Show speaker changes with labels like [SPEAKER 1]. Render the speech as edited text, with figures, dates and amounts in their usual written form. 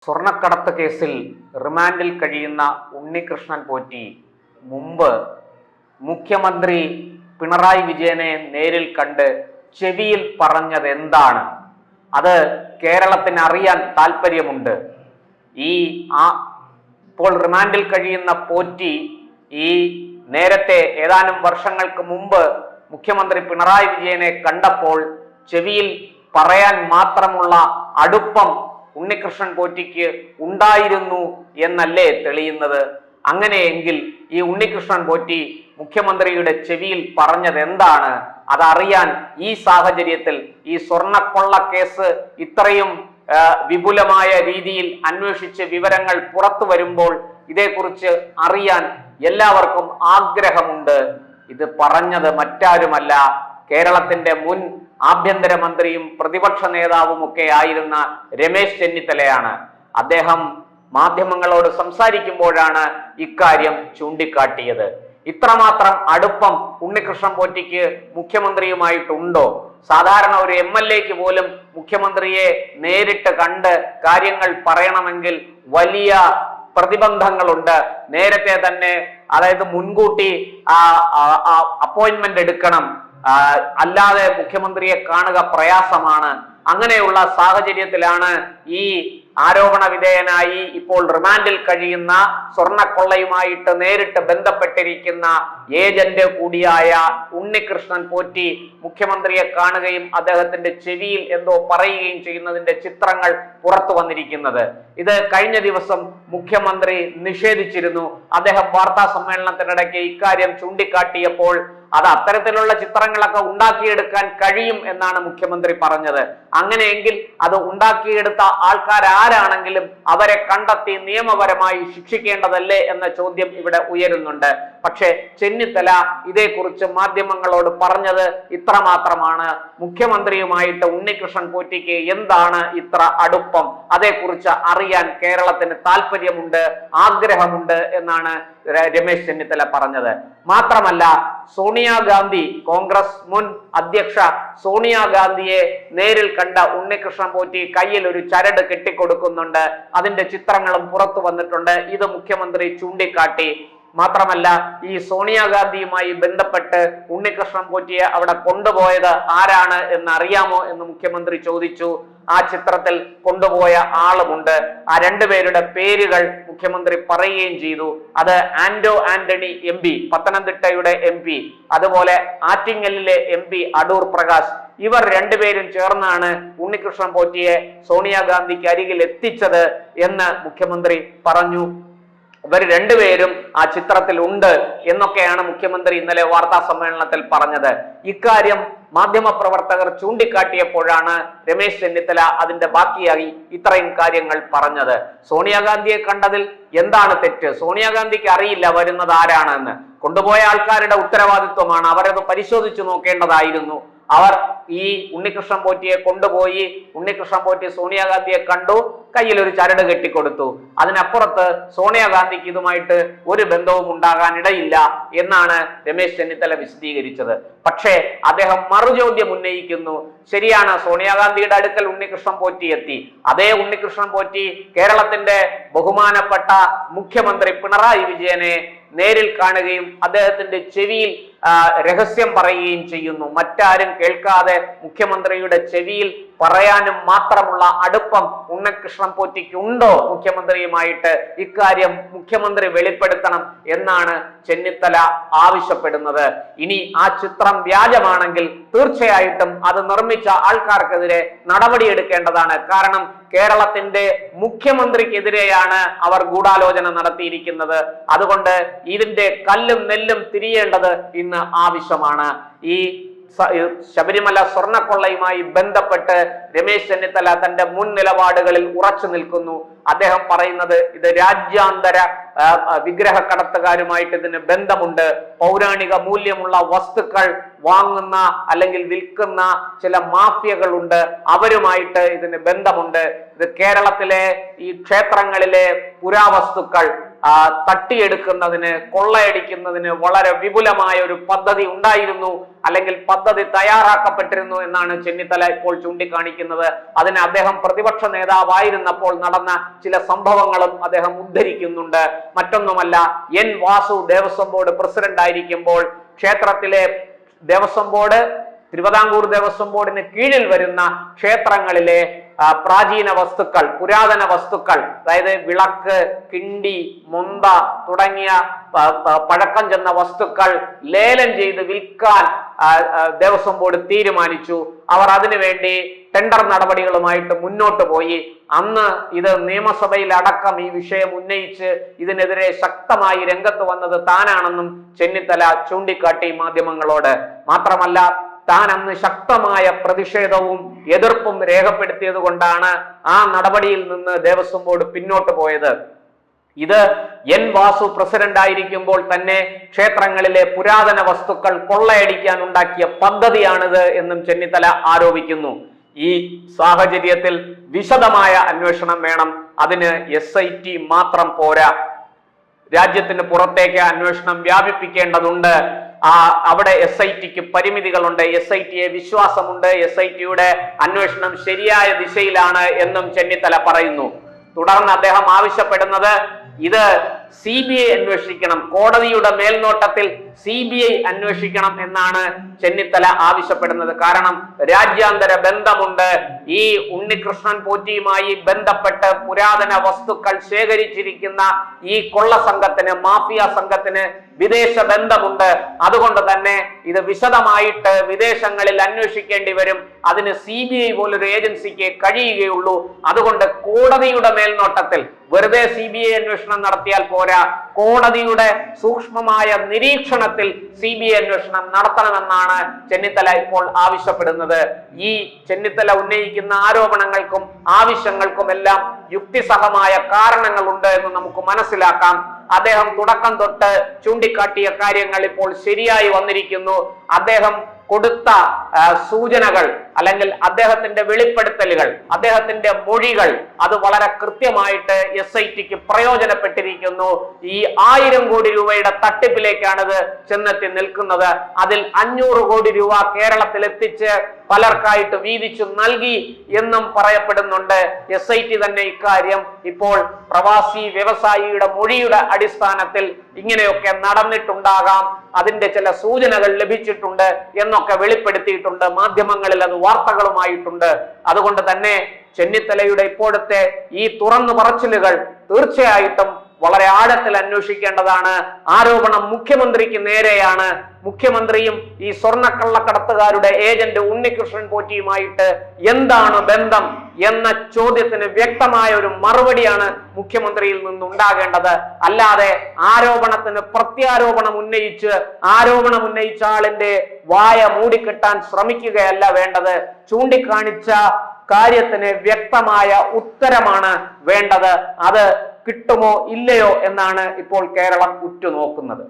[SPEAKER 1] സ്വർണ്ണക്കടത്ത് കേസിൽ റിമാൻഡിൽ കഴിയുന്ന ഉണ്ണികൃഷ്ണൻ പോറ്റി മുമ്പ് മുഖ്യമന്ത്രി പിണറായി വിജയനെ നേരിൽ കണ്ട് ചെവിയിൽ പറഞ്ഞത് എന്താണ്? അത് കേരളത്തിന് അറിയാൻ താല്പര്യമുണ്ട്. ഇപ്പോൾ റിമാൻഡിൽ കഴിയുന്ന പോറ്റി നേരത്തെ ഏതാനും വർഷങ്ങൾക്ക് മുമ്പ് മുഖ്യമന്ത്രി പിണറായി വിജയനെ കണ്ടപ്പോൾ ചെവിയിൽ പറയാൻ മാത്രമുള്ള അടുപ്പം ഉണ്ണികൃഷ്ണൻ പോറ്റിക്ക് ഉണ്ടായിരുന്നു എന്നല്ലേ തെളിയുന്നത്? അങ്ങനെയെങ്കിൽ ഈ ഉണ്ണികൃഷ്ണൻ പോറ്റി മുഖ്യമന്ത്രിയുടെ ചെവിയിൽ പറഞ്ഞത് എന്താണ്? അതറിയാൻ ഈ സാഹചര്യത്തിൽ ഈ സ്വർണ്ണക്കൊള്ള കേസ് ഇത്രയും വിപുലമായ രീതിയിൽ അന്വേഷിച്ച് വിവരങ്ങൾ പുറത്തു വരുമ്പോൾ ഇതേക്കുറിച്ച് അറിയാൻ എല്ലാവർക്കും ആഗ്രഹമുണ്ട്. ഇത് പറഞ്ഞത് മറ്റാരുമല്ല, കേരളത്തിന്റെ മുൻ ആഭ്യന്തരമന്ത്രിയും പ്രതിപക്ഷ നേതാവും ഒക്കെ ആയിരുന്ന രമേശ് ചെന്നിത്തലയാണ്. അദ്ദേഹം മാധ്യമങ്ങളോട് സംസാരിക്കുമ്പോഴാണ് ഇക്കാര്യം ചൂണ്ടിക്കാട്ടിയത്. ഇത്രമാത്രം അടുപ്പം ഉണ്ണികൃഷ്ണൻ പോറ്റിക്ക് മുഖ്യമന്ത്രിയുമായിട്ടുണ്ടോ? സാധാരണ ഒരു MLA-ക്ക് പോലും മുഖ്യമന്ത്രിയെ നേരിട്ട് കണ്ട് കാര്യങ്ങൾ പറയണമെങ്കിൽ വലിയ പ്രതിബന്ധങ്ങളുണ്ട്. നേരത്തെ തന്നെ, അതായത് മുൻകൂട്ടി അപ്പോയിന്റ്മെന്റ് എടുക്കണം, അല്ലാതെ മുഖ്യമന്ത്രിയെ കാണുക പ്രയാസമാണ്. അങ്ങനെയുള്ള സാഹചര്യത്തിലാണ് ഈ ആരോപണ വിധേയനായി ഇപ്പോൾ റിമാൻഡിൽ കഴിയുന്ന സ്വർണ്ണക്കൊള്ളയുമായിട്ട് നേരിട്ട് ബന്ധപ്പെട്ടിരിക്കുന്ന ഏജന്റ് കൂടിയായ ഉണ്ണികൃഷ്ണൻ പോറ്റി മുഖ്യമന്ത്രിയെ കാണുകയും അദ്ദേഹത്തിന്റെ ചെവിയിൽ എന്തോ പറയുകയും ചെയ്യുന്നതിന്റെ ചിത്രങ്ങൾ പുറത്തു വന്നിരിക്കുന്നത്. ഇത് കഴിഞ്ഞ ദിവസം മുഖ്യമന്ത്രി നിഷേധിച്ചിരുന്നു. അദ്ദേഹം വാർത്താ സമ്മേളനത്തിനിടയ്ക്ക് ഇക്കാര്യം ചൂണ്ടിക്കാട്ടിയപ്പോൾ അത് അത്തരത്തിലുള്ള ചിത്രങ്ങളൊക്കെ ഉണ്ടാക്കിയെടുക്കാൻ കഴിയും എന്നാണ് മുഖ്യമന്ത്രി പറഞ്ഞത്. അങ്ങനെയെങ്കിൽ അത് ഉണ്ടാക്കിയെടുത്ത ആൾക്കാരാരാണെങ്കിലും അവരെ കണ്ടെത്തി നിയമപരമായി ശിക്ഷിക്കേണ്ടതല്ലേ എന്ന ചോദ്യം ഇവിടെ ഉയരുന്നുണ്ട്. പക്ഷേ ചെന്നിത്തല ഇതേക്കുറിച്ച് മാധ്യമങ്ങളോട് പറഞ്ഞത് ഇത്രമാത്രമാണ്: മുഖ്യമന്ത്രിയുമായിട്ട് ഉണ്ണികൃഷ്ണൻ പോറ്റിക്ക് എന്താണ് ഇത്ര അടുപ്പം? അതേക്കുറിച്ച് അറിയാൻ കേരളത്തിന് താല്പര്യമുണ്ട്, ആഗ്രഹമുണ്ട് എന്നാണ് രമേശ് ചെന്നിത്തല പറഞ്ഞത്. മാത്രമല്ല, സോണിയാഗാന്ധി, കോൺഗ്രസ് മുൻ അധ്യക്ഷ സോണിയാഗാന്ധിയെ നേരിൽ കണ്ട ഉണ്ണികൃഷ്ണൻ പോറ്റി കയ്യിൽ ഒരു ചരട് കെട്ടിക്കൊടുക്കുന്നുണ്ട്. അതിന്റെ ചിത്രങ്ങളും പുറത്തു വന്നിട്ടുണ്ട്. ഇത് മുഖ്യമന്ത്രി ചൂണ്ടിക്കാട്ടി. മാത്രമല്ല, ഈ സോണിയാഗാന്ധിയുമായി ബന്ധപ്പെട്ട് ഉണ്ണികൃഷ്ണൻ പോറ്റിയെ അവിടെ കൊണ്ടുപോയത് ആരാണ് എന്ന് അറിയാമോ എന്ന് മുഖ്യമന്ത്രി ചോദിച്ചു. ആ ചിത്രത്തിൽ കൊണ്ടുപോയ ആളുമുണ്ട്. ആ രണ്ടുപേരുടെ പേരുകൾ മുഖ്യമന്ത്രി പറയുകയും ചെയ്തു. അത് ആന്റോ ആന്റണി MP, പത്തനംതിട്ടയുടെ MP, അതുപോലെ ആറ്റിങ്ങലിലെ MP അടൂർ പ്രകാശ്. ഇവർ രണ്ടുപേരും ചേർന്നാണ് ഉണ്ണികൃഷ്ണൻ പോറ്റിയെ സോണിയാഗാന്ധിക്ക് അരികിൽ എത്തിച്ചത് എന്ന് മുഖ്യമന്ത്രി പറഞ്ഞു. ഇവർ രണ്ടുപേരും ആ ചിത്രത്തിൽ ഉണ്ട് എന്നൊക്കെയാണ് മുഖ്യമന്ത്രി ഇന്നലെ വാർത്താ സമ്മേളനത്തിൽ പറഞ്ഞത്. ഇക്കാര്യം മാധ്യമപ്രവർത്തകർ ചൂണ്ടിക്കാട്ടിയപ്പോഴാണ് രമേശ് ചെന്നിത്തല അതിന്റെ ബാക്കിയായി ഇത്രയും കാര്യങ്ങൾ പറഞ്ഞത്. സോണിയാഗാന്ധിയെ കണ്ടതിൽ എന്താണ് തെറ്റ്? സോണിയാഗാന്ധിക്ക് അറിയില്ല വരുന്നത് ആരാണെന്ന്. കൊണ്ടുപോയ ആൾക്കാരുടെ ഉത്തരവാദിത്വമാണ്, അവരത് പരിശോധിച്ചു നോക്കേണ്ടതായിരുന്നു. അവർ ഈ ഉണ്ണികൃഷ്ണൻ പോറ്റിയെ കൊണ്ടുപോയി, ഉണ്ണികൃഷ്ണൻ പോറ്റി സോണിയാഗാന്ധിയെ കണ്ടു, കയ്യിൽ ഒരു ചരട് കെട്ടിക്കൊടുത്തു. അതിനപ്പുറത്ത് സോണിയാഗാന്ധിക്ക് ഇതുമായിട്ട് ഒരു ബന്ധവും ഉണ്ടാകാൻ ഇടയില്ല എന്നാണ് രമേശ് ചെന്നിത്തല വിശദീകരിച്ചത്. പക്ഷേ അദ്ദേഹം മറുചോദ്യം ഉന്നയിക്കുന്നു. ശരിയാണ്, സോണിയാഗാന്ധിയുടെ അടുക്കൽ ഉണ്ണികൃഷ്ണൻ പോറ്റി എത്തി. അതേ ഉണ്ണികൃഷ്ണൻ പോറ്റി കേരളത്തിന്റെ ബഹുമാനപ്പെട്ട മുഖ്യമന്ത്രി പിണറായി വിജയനെ നേരിൽ കാണുകയും അദ്ദേഹത്തിന്റെ ചെവിയിൽ രഹസ്യം പറയുകയും ചെയ്യുന്നു. മറ്റാരും കേൾക്കാതെ മുഖ്യമന്ത്രിയുടെ ചെവിയിൽ പറയാനും മാത്രമുള്ള അടുപ്പം ഉണ്ണികൃഷ്ണൻ പോറ്റിക്ക് ഉണ്ടോ മുഖ്യമന്ത്രിയുമായിട്ട്? ഇക്കാര്യം മുഖ്യമന്ത്രി വെളിപ്പെടുത്തണം എന്നാണ് ചെന്നിത്തല ആവശ്യപ്പെടുന്നത്. ഇനി ആ ചിത്രം വ്യാജമാണെങ്കിൽ തീർച്ചയായിട്ടും അത് നിർമ്മിച്ച ആൾക്കാർക്കെതിരെ നടപടിയെടുക്കേണ്ടതാണ്. കാരണം കേരളത്തിന്റെ മുഖ്യമന്ത്രിക്കെതിരെയാണ് അവർ ഗൂഢാലോചന നടത്തിയിരിക്കുന്നത്. അതുകൊണ്ട് ഇതിന്റെ കല്ലും നെല്ലും തിരിയേണ്ടത് ഇന്ന് ആവശ്യമാണ്. ഈ ശബരിമല സ്വർണ്ണക്കൊള്ളയുമായി ബന്ധപ്പെട്ട് രമേശ് ചെന്നിത്തല തന്റെ മുൻ നിലപാടുകളിൽ ഉറച്ചു നിൽക്കുന്നു. അദ്ദേഹം പറയുന്നത് ഇത് രാജ്യാന്തര വിഗ്രഹക്കടത്തുകാരുമായിട്ട് ഇതിന് ബന്ധമുണ്ട്. പൗരാണിക മൂല്യമുള്ള വസ്തുക്കൾ വാങ്ങുന്ന അല്ലെങ്കിൽ വിൽക്കുന്ന ചില മാഫിയകളുണ്ട്, അവരുമായിട്ട് ഇതിന് ബന്ധമുണ്ട്. ഇത് കേരളത്തിലെ ഈ ക്ഷേത്രങ്ങളിലെ പുരാവസ്തുക്കൾ, തട്ടിയെടുക്കുന്നതിന്, കൊള്ളയടിക്കുന്നതിന് വളരെ വിപുലമായ ഒരു പദ്ധതി ഉണ്ടായിരുന്നു, അല്ലെങ്കിൽ പദ്ധതി തയ്യാറാക്കപ്പെട്ടിരുന്നു എന്നാണ് ചെന്നിത്തല ഇപ്പോൾ ചൂണ്ടിക്കാണിക്കുന്നത്. അതിന് അദ്ദേഹം പ്രതിപക്ഷ നേതാവായിരുന്നപ്പോൾ നടന്ന ചില സംഭവങ്ങളും അദ്ദേഹം ഉദ്ധരിക്കുന്നുണ്ട്. മറ്റൊന്നുമല്ല, N Vasu Devaswom board president ആയിരിക്കുമ്പോൾ ക്ഷേത്രത്തിലെ ദേവസ്വം ബോർഡ്, തിരുവിതാംകൂർ ദേവസ്വം ബോർഡിന് കീഴിൽ വരുന്ന ക്ഷേത്രങ്ങളിലെ പ്രാചീന വസ്തുക്കൾ, പുരാതന വസ്തുക്കൾ, അതായത് വിളക്ക്, കിണ്ടി, മൊന്ത തുടങ്ങിയ പഴക്കം ചെന്ന വസ്തുക്കൾ ലേലം ചെയ്ത് വിൽക്കാൻ ദേവസ്വം ബോർഡ് തീരുമാനിച്ചു. അവർ അതിനുവേണ്ടി ടെൻഡർ നടപടികളുമായിട്ട് മുന്നോട്ട് പോയി. അന്ന് ഇത് നിയമസഭയിൽ അടക്കം ഈ വിഷയം ഉന്നയിച്ച് ഇതിനെതിരെ ശക്തമായി രംഗത്ത് വന്നത് താനാണെന്നും ചെന്നിത്തല ചൂണ്ടിക്കാട്ടി മാധ്യമങ്ങളോട്. മാത്രമല്ല, താൻ അന്ന് ശക്തമായ പ്രതിഷേധവും എതിർപ്പും രേഖപ്പെടുത്തിയത് കൊണ്ടാണ് ആ നടപടിയിൽ നിന്ന് ദേവസ്വം ബോർഡ് പിന്നോട്ട് പോയത്. ഇത് എൻ വാസു പ്രസിഡന്റ് ആയിരിക്കുമ്പോൾ തന്നെ ക്ഷേത്രങ്ങളിലെ പുരാതന വസ്തുക്കൾ കൊള്ളയടിക്കാൻ ഉണ്ടാക്കിയ പദ്ധതിയാണിത് എന്നും ചെന്നിത്തല ആരോപിക്കുന്നു. ഈ സാഹചര്യത്തിൽ വിശദമായ അന്വേഷണം വേണം. അതിന് SIT മാത്രം പോരാ, രാജ്യത്തിന് പുറത്തേക്ക് അന്വേഷണം വ്യാപിപ്പിക്കേണ്ടതുണ്ട്. അവിടെ SITക്ക് പരിമിതികളുണ്ട്, SITയെ വിശ്വാസമുണ്ട്, SITയുടെ അന്വേഷണം ശരിയായ ദിശയിലാണ് എന്നും ചെന്നിത്തല പറയുന്നു. തുടർന്ന് അദ്ദേഹം ആവശ്യപ്പെടുന്നത് ഇത് CBI അന്വേഷിക്കണം, കോടതിയുടെ മേൽനോട്ടത്തിൽ CBI അന്വേഷിക്കണം എന്നാണ് ചെന്നിത്തല ആവശ്യപ്പെടുന്നത്. കാരണം രാജ്യാന്തര ബന്ധമുണ്ട്. ഈ ഉണ്ണികൃഷ്ണൻ പോറ്റിയുമായി ബന്ധപ്പെട്ട് പുരാതന വസ്തുക്കൾ ശേഖരിച്ചിരിക്കുന്ന ഈ കൊള്ള സംഘത്തിന്, മാഫിയ സംഘത്തിന് വിദേശ ബന്ധമുണ്ട്. അതുകൊണ്ട് തന്നെ ഇത് വിശദമായിട്ട് വിദേശങ്ങളിൽ അന്വേഷിക്കേണ്ടി വരും. അതിന് CBI പോലൊരു ഏജൻസിക്ക് കഴിയുകയുള്ളൂ. അതുകൊണ്ട് കോടതിയുടെ മേൽനോട്ടത്തിൽ വെറുതെ CBI അന്വേഷണം നടത്തിയാൽ പോരാ, കോടതിയുടെ സൂക്ഷ്മമായ നിരീക്ഷണത്തിൽ CBI അന്വേഷണം നടത്തണമെന്നാണ് ചെന്നിത്തല ഇപ്പോൾ ആവശ്യപ്പെടുന്നത്. ഈ ചെന്നിത്തല ഉന്നയിക്കുന്ന ആരോപണങ്ങൾക്കും ആവശ്യങ്ങൾക്കുമെല്ലാം യുക്തിസഹമായ കാരണങ്ങളുണ്ട് എന്ന് നമുക്ക് മനസ്സിലാക്കാം. അദ്ദേഹം തുടക്കം തൊട്ട് ചൂണ്ടിക്കാട്ടിയ കാര്യങ്ങൾ ഇപ്പോൾ ശരിയായി വന്നിരിക്കുന്നു. അദ്ദേഹം കൊടുത്ത സൂചനകൾ അല്ലെങ്കിൽ അദ്ദേഹത്തിന്റെ വെളിപ്പെടുത്തലുകൾ, അദ്ദേഹത്തിന്റെ മൊഴികൾ, അത് വളരെ കൃത്യമായിട്ട് SITക്ക് പ്രയോജനപ്പെട്ടിരിക്കുന്നു. ഈ 1000 കോടി രൂപയുടെ തട്ടിപ്പിലേക്കാണിത് ചെന്നെത്തി നിൽക്കുന്നത്. അതിൽ 500 കോടി രൂപ കേരളത്തിൽ എത്തിച്ച് പലർക്കായിട്ട് വീതിച്ചു നൽകി എന്നും പറയപ്പെടുന്നുണ്ട്. SIT തന്നെ ഇക്കാര്യം ഇപ്പോൾ പ്രവാസി വ്യവസായിയുടെ മൊഴിയുടെ അടിസ്ഥാനത്തിൽ ഇങ്ങനെയൊക്കെ നടന്നിട്ടുണ്ടാകാം, അതിന്റെ ചില സൂചനകൾ ലഭിച്ചിട്ടുണ്ട് എന്നൊക്കെ വെളിപ്പെടുത്തിയിട്ടുണ്ട്. മാധ്യമങ്ങളിൽ അത് വാർത്തകളുമായിട്ടുണ്ട്. അതുകൊണ്ട് തന്നെ ചെന്നിത്തലയുടെ ഇപ്പോഴത്തെ ഈ തുറന്നു പറച്ചിലുകൾ തീർച്ചയായിട്ടും വളരെ ആഴത്തിൽ അന്വേഷിക്കേണ്ടതാണ്. ആരോപണം മുഖ്യമന്ത്രിക്ക് നേരെയാണ്. മുഖ്യമന്ത്രിയും ഈ സ്വർണ്ണക്കള്ളക്കടത്തുകാരുടെ ഏജന്റ് ഉണ്ണികൃഷ്ണൻ പോറ്റിയുമായിട്ട് എന്താണ് ബന്ധം എന്ന ചോദ്യത്തിന് വ്യക്തമായ ഒരു മറുപടിയാണ് മുഖ്യമന്ത്രിയിൽ നിന്നുണ്ടാകേണ്ടത്. അല്ലാതെ ആരോപണത്തിന് പ്രത്യാരോപണം ഉന്നയിച്ച് ആരോപണം ഉന്നയിച്ച ആളിന്റെ വായ മൂടിക്കെട്ടാൻ ശ്രമിക്കുകയല്ല വേണ്ടത്. ചൂണ്ടിക്കാണിച്ച കാര്യത്തിന് വ്യക്തമായ ഉത്തരമാണ് വേണ്ടത്. അത് കിട്ടുമോ ഇല്ലയോ എന്നാണ് ഇപ്പോൾ കേരളം ഉറ്റുനോക്കുന്നത്.